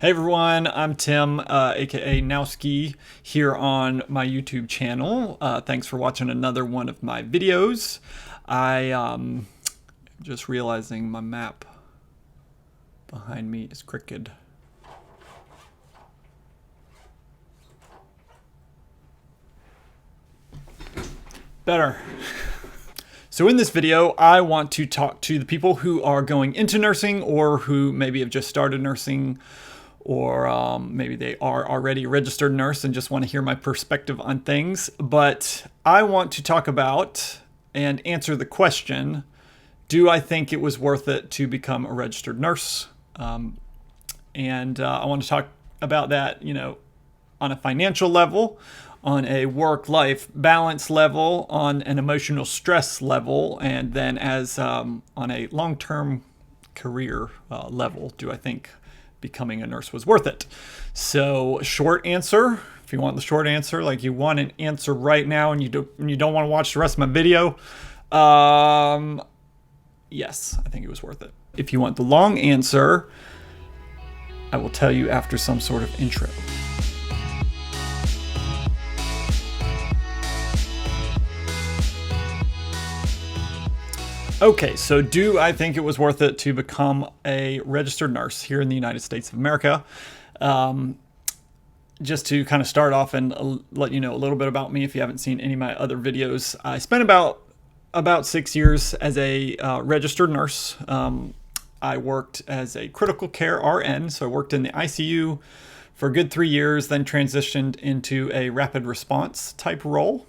Hey everyone, I'm Tim, aka NOWSKI, here on my YouTube channel. Thanks for watching another one of my videos. Just realizing my map behind me is crooked. Better. So in this video, I want to talk to the people who are going into nursing or who maybe have just started nursing, or maybe they are already a registered nurse and just want to hear my perspective on things. But I want to talk about and answer the question, do I think it was worth it to become a registered nurse? I want to talk about that, on a financial level, on a work-life balance level, on an emotional stress level, and then as on a long-term career level, do I think becoming a nurse was worth it? So short answer, if you want the short answer, like you want an answer right now and you don't want to watch the rest of my video, yes, I think it was worth it. If you want the long answer, I will tell you after some sort of intro. Okay, so do I think it was worth it to become a registered nurse here in the United States of America? Just to kind of start off and let you know a little bit about me if you haven't seen any of my other videos. I spent about 6 years as a registered nurse. I worked as a critical care RN, so I worked in the ICU for a good 3 years, then transitioned into a rapid response type role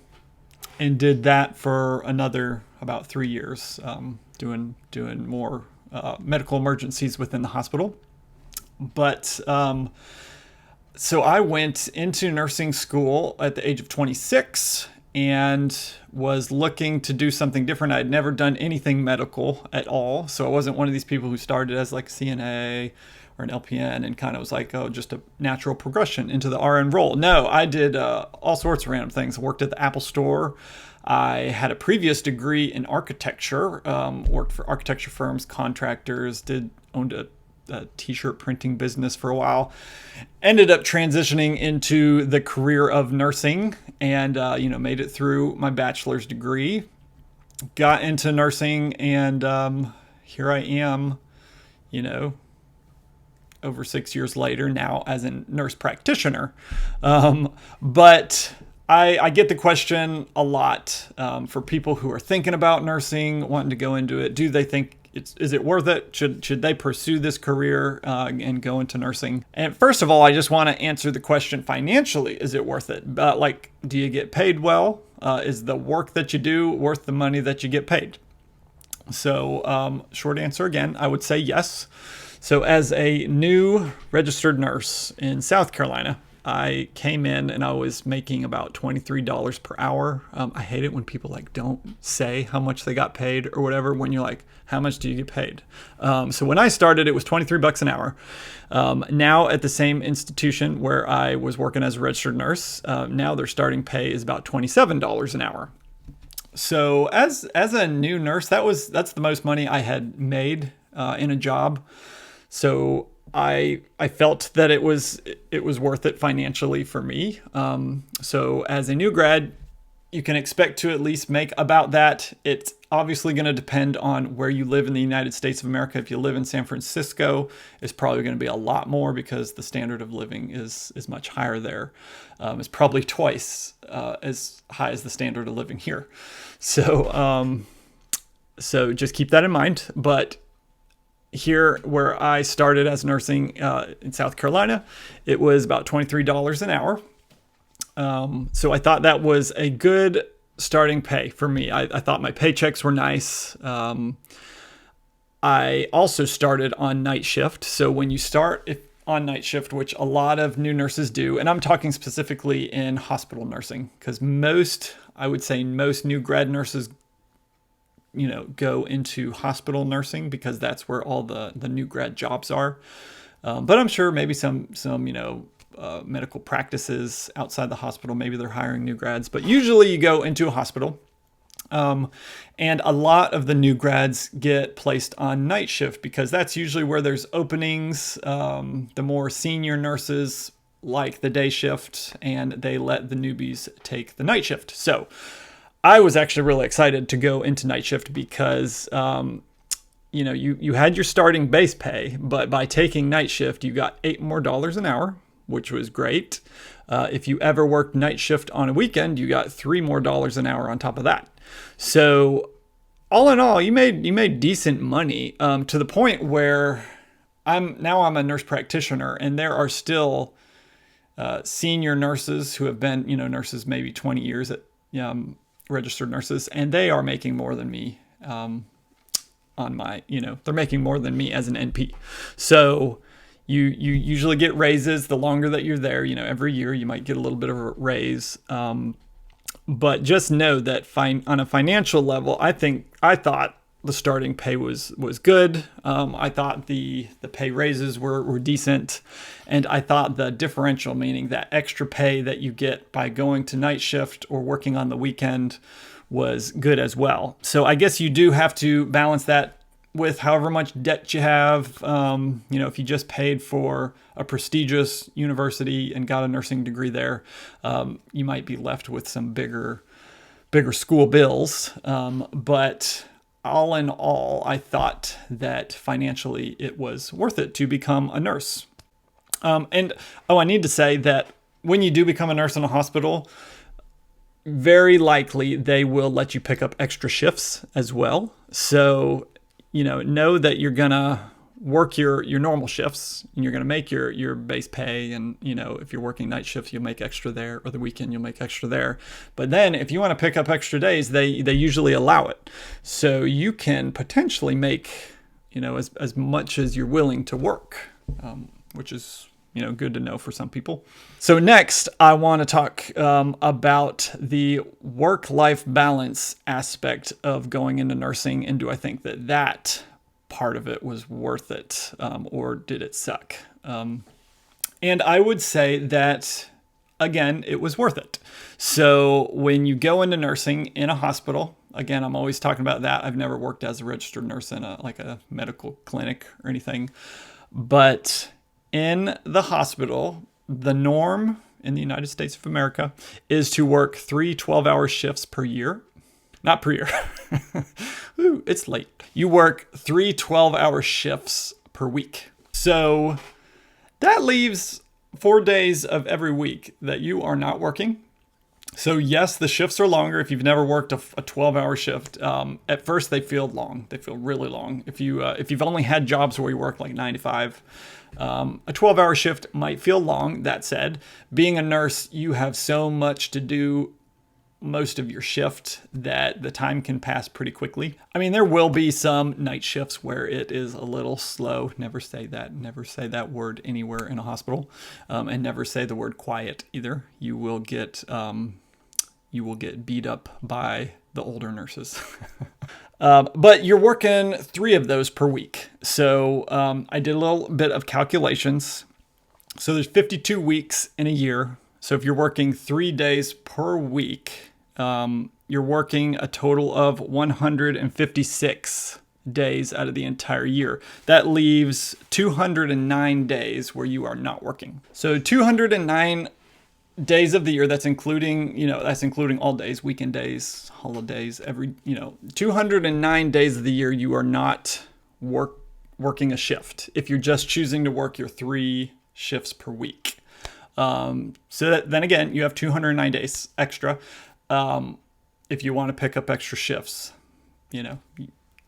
and did that for another about 3 years, doing more medical emergencies within the hospital. But so I went into nursing school at the age of 26 and was looking to do something different. I'd never done anything medical at all, so I wasn't one of these people who started as like a CNA or an LPN and kind of was like, oh, just a natural progression into the RN role. No, I did all sorts of random things. I worked at the Apple Store. I had a previous degree in architecture, worked for architecture firms, contractors, owned a t-shirt printing business for a while, ended up transitioning into the career of nursing and, made it through my bachelor's degree, got into nursing, and here I am, over 6 years later now as a nurse practitioner. But I get the question a lot for people who are thinking about nursing, wanting to go into it. Do they think is it worth it? Should they pursue this career and go into nursing? And first of all, I just want to answer the question financially. Is it worth it? Do you get paid well? Is the work that you do worth the money that you get paid? So short answer again, I would say yes. So as a new registered nurse in South Carolina, I came in and I was making about $23 per hour. I hate it when people don't say how much they got paid or whatever, when you're like, how much do you get paid? So when I started, it was 23 bucks an hour. Now at the same institution where I was working as a registered nurse, now their starting pay is about $27 an hour. So as a new nurse, that's the most money I had made in a job. So I felt that it was worth it financially for me. So as a new grad, you can expect to at least make about that. It's obviously going to depend on where you live in the United States of America. If you live in San Francisco, it's probably going to be a lot more because the standard of living is much higher there. It's probably twice as high as the standard of living here. So just keep that in mind. But here where I started as nursing in South Carolina, it was about $23 an hour. So I thought that was a good starting pay for me. I thought my paychecks were nice. I also started on night shift. So when you start on night shift, which a lot of new nurses do, and I'm talking specifically in hospital nursing, because I would say most new grad nurses go into hospital nursing because that's where all the new grad jobs are. But I'm sure maybe some medical practices outside the hospital, maybe they're hiring new grads. But usually you go into a hospital Um, and a lot of the new grads get placed on night shift because that's usually where there's openings. The more senior nurses like the day shift, and they let the newbies take the night shift. So I was actually really excited to go into night shift because you had your starting base pay, but by taking night shift, you got $8 more an hour, which was great. If you ever worked night shift on a weekend, you got $3 more an hour on top of that. So all in all, you made decent money, to the point where I'm a nurse practitioner, and there are still senior nurses who have been nurses maybe 20 years at registered nurses, and they are making more than me they're making more than me as an NP. So you usually get raises the longer that you're there. Every year you might get a little bit of a raise. But just know that on a financial level, I thought the starting pay was good. I thought the pay raises were decent, and I thought the differential, meaning that extra pay that you get by going to night shift or working on the weekend, was good as well. So I guess you do have to balance that with however much debt you have. If you just paid for a prestigious university and got a nursing degree there, you might be left with some bigger school bills. But all in all, I thought that financially it was worth it to become a nurse. I need to say that when you do become a nurse in a hospital, very likely they will let you pick up extra shifts as well. So know that you're gonna work your normal shifts, and you're gonna make your base pay. And if you're working night shifts, you'll make extra there, or the weekend you'll make extra there. But then if you want to pick up extra days, they usually allow it. So you can potentially make as much as you're willing to work, which is good to know for some people. So next, I want to talk about the work-life balance aspect of going into nursing, and do I think that part of it was worth it, or did it suck? And I would say that, again, it was worth it. So when you go into nursing in a hospital, again, I'm always talking about that. I've never worked as a registered nurse in a medical clinic or anything, but in the hospital, the norm in the United States of America is to work 3 12-hour shifts per year. Not per year. Ooh, it's late. You work 3 12-hour shifts per week. So that leaves 4 days of every week that you are not working. So yes, the shifts are longer. If you've never worked a 12-hour shift, at first they feel long. They feel really long. If you've only had jobs where you work like 9 to 5, a 12-hour shift might feel long. That said, being a nurse, you have so much to do most of your shift that the time can pass pretty quickly. I mean, there will be some night shifts where it is a little slow. Never say that. Never say that word anywhere in a hospital, and never say the word quiet either. You will get beat up by the older nurses. But you're working 3 of those per week. So I did a little bit of calculations. So there's 52 weeks in a year. So if you're working 3 days per week, you're working a total of 156 days out of the entire year. That leaves 209 days where you are not working. So 209 days of the year, that's including all days, weekend days, holidays, 209 days of the year you are not working a shift if you're just choosing to work your 3 shifts per week. Then again, you have 209 days extra. If you want to pick up extra shifts,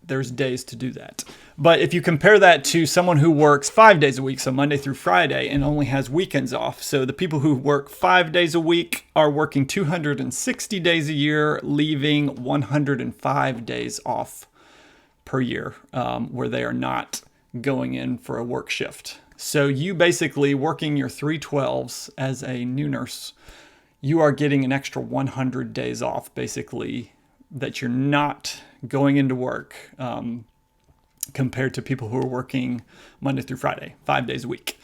there's days to do that. But if you compare that to someone who works 5 days a week, so Monday through Friday, and only has weekends off. So the people who work 5 days a week are working 260 days a year, leaving 105 days off per year, where they are not going in for a work shift. So you basically, working your 3/12s as a new nurse, you are getting an extra 100 days off, basically, that you're not going into work, compared to people who are working Monday through Friday, 5 days a week.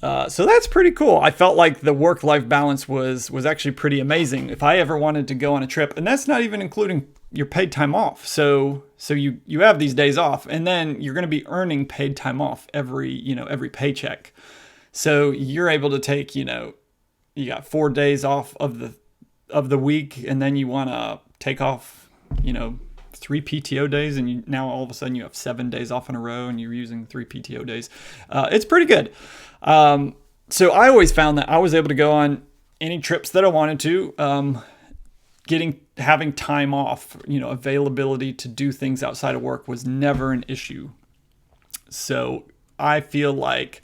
So that's pretty cool. I felt like the work-life balance was actually pretty amazing. If I ever wanted to go on a trip, and that's not even including your paid time off. So you have these days off, and then you're going to be earning paid time off every paycheck. So you're able to take, you got 4 days off of the week, and then you want to take off, 3 PTO days, and now all of a sudden you have 7 days off in a row, and you're using 3 PTO days. It's pretty good. So I always found that I was able to go on any trips that I wanted to. Having time off, availability to do things outside of work was never an issue. So I feel like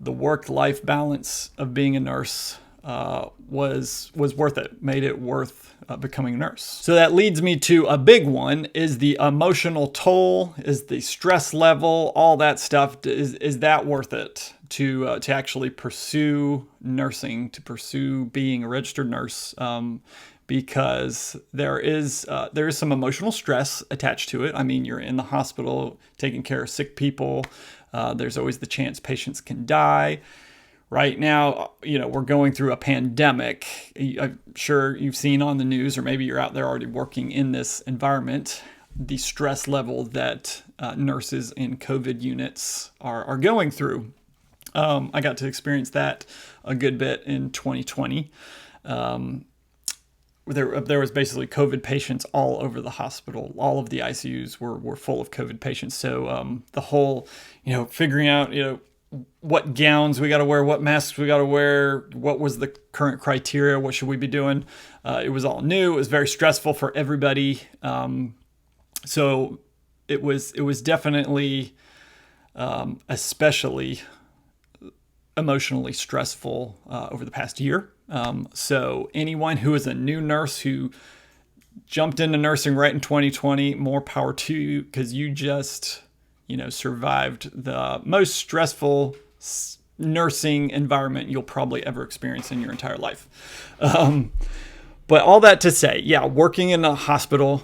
the work-life balance of being a nurse was worth it, made it worth becoming a nurse. So that leads me to a big one: is the emotional toll, is the stress level, all that stuff. Is that worth it to actually pursue nursing, to pursue being a registered nurse? Because there is some emotional stress attached to it. I mean, you're in the hospital taking care of sick people. There's always the chance patients can die. Right now, we're going through a pandemic. I'm sure you've seen on the news, or maybe you're out there already working in this environment, the stress level that nurses in COVID units are going through. I got to experience that a good bit in 2020. There was basically COVID patients all over the hospital. All of the ICUs were full of COVID patients. So the whole, figuring out, what gowns we got to wear, what masks we got to wear, what was the current criteria, what should we be doing? It was all new. It was very stressful for everybody. So it was definitely, especially emotionally stressful over the past year. So anyone who is a new nurse who jumped into nursing right in 2020, more power to you, because you just, survived the most stressful nursing environment you'll probably ever experience in your entire life. But all that to say, working in a hospital,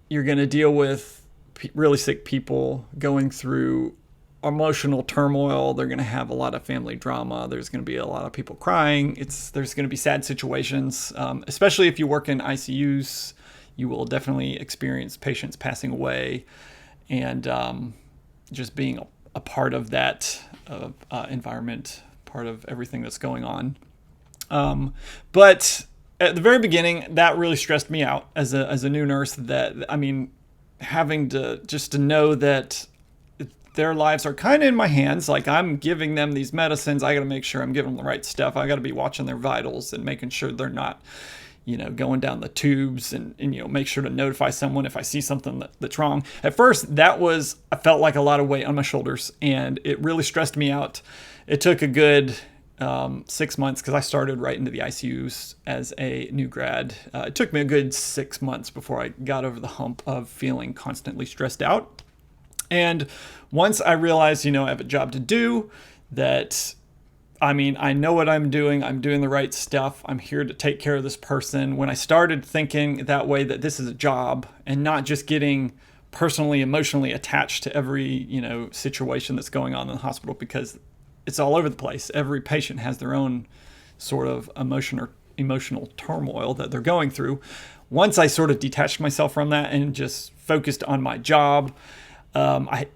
you're going to deal with really sick people going through emotional turmoil. They're going to have a lot of family drama. There's going to be a lot of people crying. There's going to be sad situations, especially if you work in ICUs. You will definitely experience patients passing away, and just being a part of that environment, part of everything that's going on. But at the very beginning, that really stressed me out as a new nurse. Having to know that their lives are kind of in my hands. Like, I'm giving them these medicines. I got to make sure I'm giving them the right stuff. I got to be watching their vitals and making sure they're not, going down the tubes, and make sure to notify someone if I see something that's wrong. At first, I felt like a lot of weight on my shoulders, and it really stressed me out. It took a good 6 months, because I started right into the ICUs as a new grad. It took me a good 6 months before I got over the hump of feeling constantly stressed out. And once I realized, I have a job to do, that, I know what I'm doing the right stuff, I'm here to take care of this person. When I started thinking that way, that this is a job, and not just getting personally, emotionally attached to every, situation that's going on in the hospital, because it's all over the place. Every patient has their own sort of emotional turmoil that they're going through. Once I sort of detached myself from that and just focused on my job, I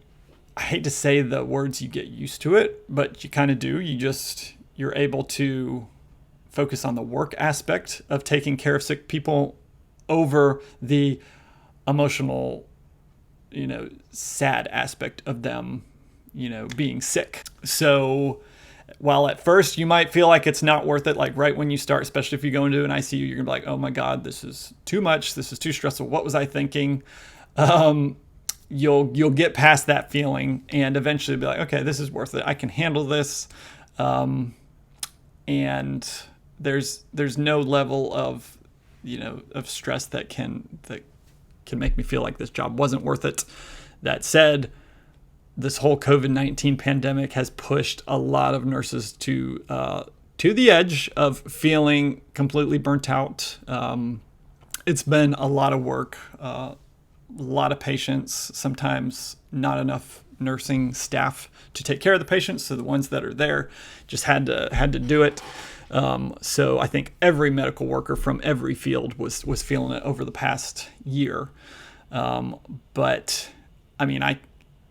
hate to say the words, you get used to it, but you kind of do. You're able to focus on the work aspect of taking care of sick people over the emotional, sad aspect of them, being sick. So while at first you might feel like it's not worth it, like right when you start, especially if you go into an ICU, you're gonna be like, oh my God, this is too much. This is too stressful. What was I thinking? You'll get past that feeling, and eventually be like, okay, this is worth it. I can handle this. And there's no level of, of stress that can make me feel like this job wasn't worth it. That said, this whole COVID-19 pandemic has pushed a lot of nurses to the edge of feeling completely burnt out. It's been a lot of work, a lot of patients, sometimes not enough nursing staff to take care of the patients. So the ones that are there just had to do it. So I think every medical worker from every field was feeling it over the past year. But I mean,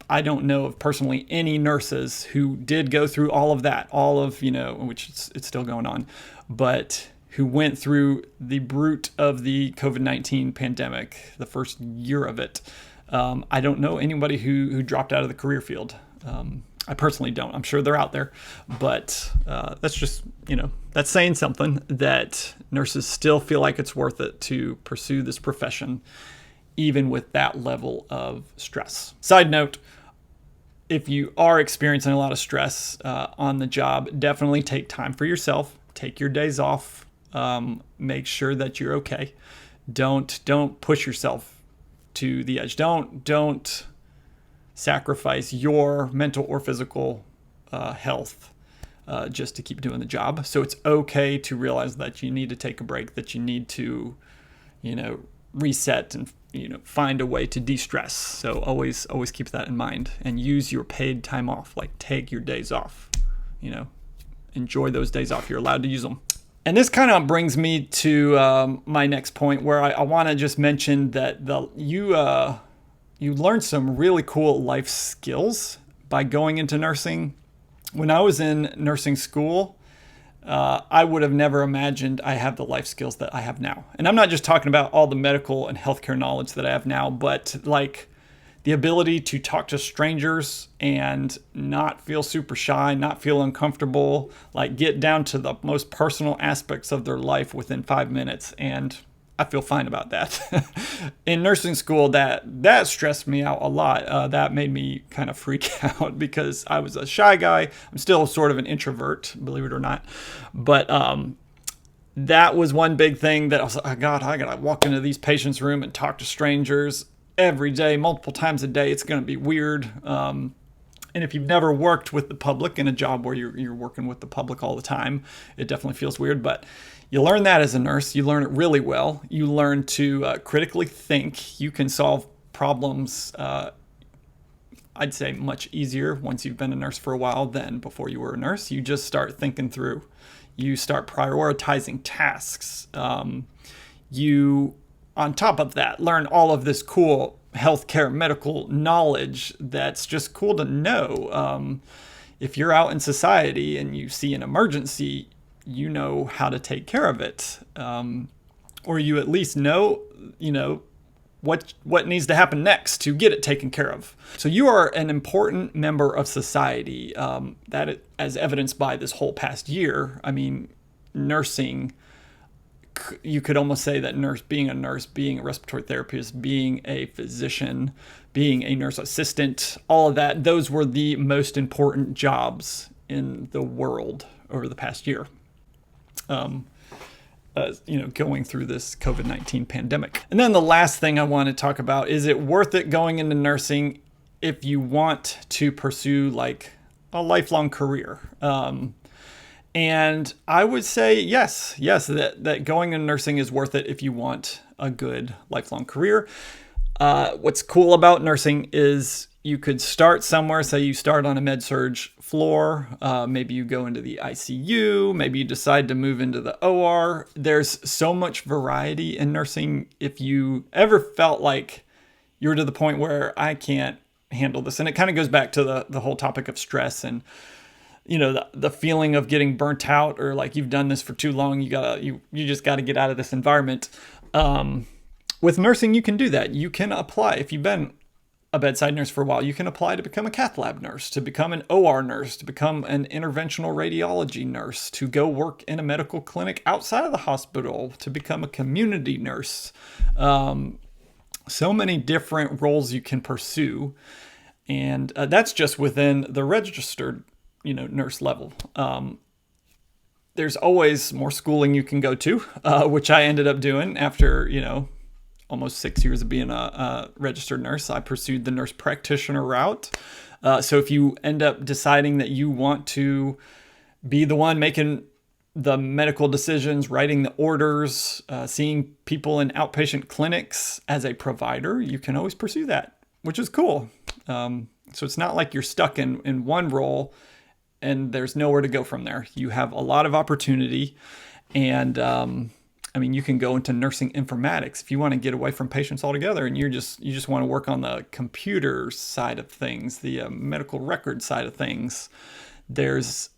I don't know of personally any nurses who did go through all of that, all of, which it's still going on, but who went through the brunt of the COVID-19 pandemic, the first year of it. I don't know anybody who dropped out of the career field. I personally don't. I'm sure they're out there, but that's just, that's saying something, that nurses still feel like it's worth it to pursue this profession, even with that level of stress. Side note, if you are experiencing a lot of stress on the job, definitely take time for yourself. Take your days off. Make sure that you're okay. Don't push yourself to the edge. Don't sacrifice your mental or physical health just to keep doing the job. So it's okay to realize that you need to take a break, that you need to, reset and find a way to de-stress. So always keep that in mind and use your paid time off. Like, take your days off. Enjoy those days off. You're allowed to use them. And this kind of brings me to my next point, where I want to just mention that you learn some really cool life skills by going into nursing. When I was in nursing school, I would have never imagined I have the life skills that I have now. And I'm not just talking about all the medical and healthcare knowledge that I have now, but like the ability to talk to strangers and not feel super shy, not feel uncomfortable, like get down to the most personal aspects of their life within 5 minutes. And I feel fine about that. In nursing school, that stressed me out a lot. That made me kind of freak out because I was a shy guy. I'm still sort of an introvert, believe it or not. But that was one big thing that I was like, oh God, I gotta walk into these patients' room and talk to strangers every day, multiple times a day. It's gonna be weird. And if you've never worked with the public in a job where you're working with the public all the time, it definitely feels weird. But you learn that as a nurse. You learn it really well. You learn to critically think. You can solve problems, I'd say, much easier once you've been a nurse for a while than before you were a nurse. You just start thinking through. You start prioritizing tasks. You, on top of that, learn all of this cool healthcare medical knowledge that's just cool to know. If you're out in society and you see an emergency, you know how to take care of it, or you at least know, what needs to happen next to get it taken care of. So you are an important member of society, as evidenced by this whole past year. I mean, nursing, you could almost say that being a respiratory therapist, being a physician, being a nurse assistant, all of that, those were the most important jobs in the world over the past year. Going through this COVID-19 pandemic. And then the last thing I want to talk about, is it worth it going into nursing if you want to pursue like a lifelong career? And I would say yes, that going into nursing is worth it if you want a good lifelong career. What's cool about nursing is you could start somewhere. Say you start on a med-surg floor. Maybe you go into the ICU. Maybe you decide to move into the OR. There's so much variety in nursing. If you ever felt like you're to the point where I can't handle this, and it kind of goes back to the whole topic of stress and the feeling of getting burnt out, or like you've done this for too long. You just got to get out of this environment. With nursing, you can do that. You can apply if you've been a bedside nurse for a while. You can apply to become a cath lab nurse, to become an OR nurse, to become an interventional radiology nurse, to go work in a medical clinic outside of the hospital, to become a community nurse. So many different roles you can pursue. And that's just within the registered, nurse level. There's always more schooling you can go to, which I ended up doing after, almost 6 years of being a registered nurse. I pursued the nurse practitioner route. So if you end up deciding that you want to be the one making the medical decisions, writing the orders, seeing people in outpatient clinics as a provider, you can always pursue that, which is cool. So it's not like you're stuck in one role and there's nowhere to go from there. You have a lot of opportunity, and I mean, you can go into nursing informatics if you want to get away from patients altogether, and you just want to work on the computer side of things, the medical record side of things. There's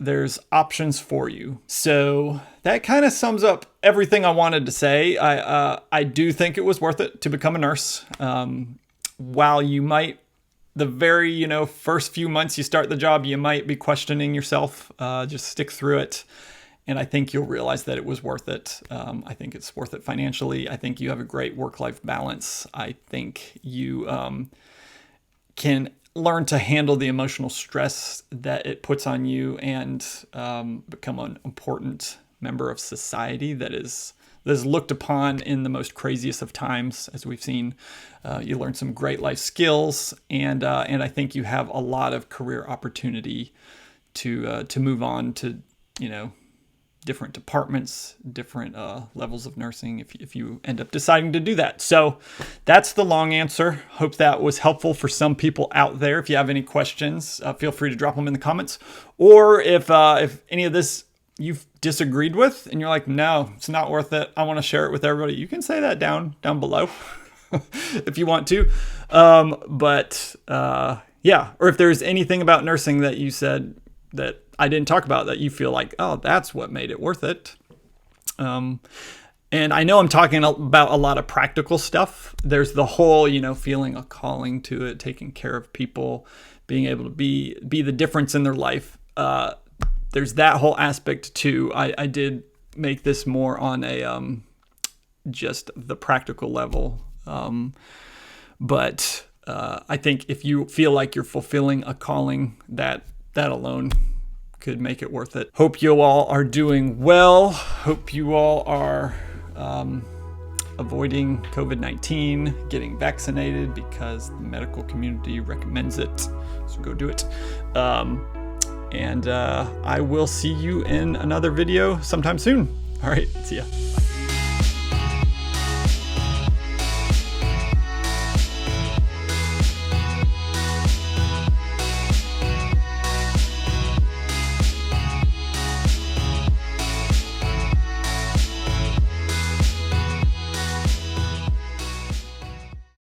options for you. So that kind of sums up everything I wanted to say. I do think it was worth it to become a nurse. While you might, the very first few months you start the job, you might be questioning yourself. Just stick through it, and I think you'll realize that it was worth it. I think it's worth it financially. I think you have a great work-life balance. I think you can learn to handle the emotional stress that it puts on you, and become an important member of society that is looked upon in the most craziest of times, as we've seen. You learn some great life skills, and I think you have a lot of career opportunity to move on to different departments, different levels of nursing if you end up deciding to do that. So that's the long answer. Hope that was helpful for some people out there. If you have any questions, feel free to drop them in the comments. Or if any of this you've disagreed with and you're like, no, it's not worth it, I want to share it with everybody, you can say that down below if you want to. Yeah, or if there's anything about nursing that you said that I didn't talk about that you feel like, oh, that's what made it worth it. And I know I'm talking about a lot of practical stuff. There's the whole, feeling a calling to it, taking care of people, being able to be the difference in their life. There's that whole aspect too. I did make this more on a just the practical level. But I think if you feel like you're fulfilling a calling, that alone could make it worth it. Hope you all are doing well. Hope you all are avoiding COVID-19, getting vaccinated because the medical community recommends it. So go do it. And I will see you in another video sometime soon. All right, see ya.